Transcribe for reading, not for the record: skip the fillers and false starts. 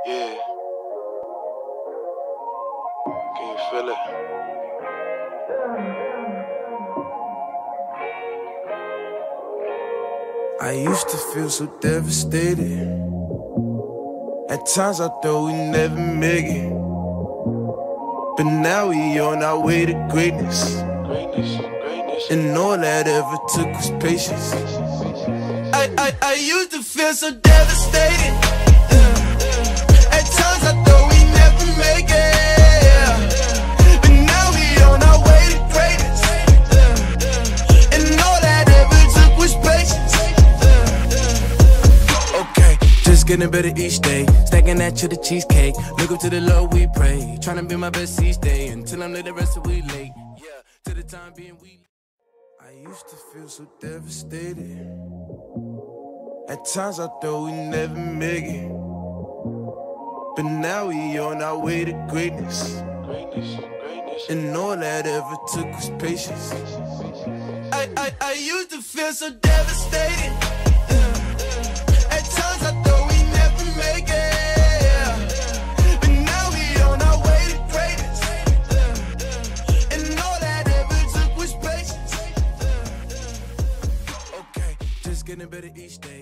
Yeah. Can you feel it? I used to feel so devastated. At times I thought we'd never make it, but now we on our way to greatness. And all that ever took was patience. I used to feel so devastated. At times I thought we'd never make it, but now we on our way to greatness. And all that ever took was patience. Okay, just getting better each day. Stacking that to the cheesecake. Look up to the Lord we pray. Trying to be my best each day until I'm late, the rest of we late. Yeah, to the time being we. I used to feel so devastated. At times I thought we'd never make it, but now we on our way to greatness. And all that ever took was patience. I used to feel so devastated. At times I thought we'd never make it, but now we on our way to greatness. And all that ever took was patience. Okay, just getting better each day.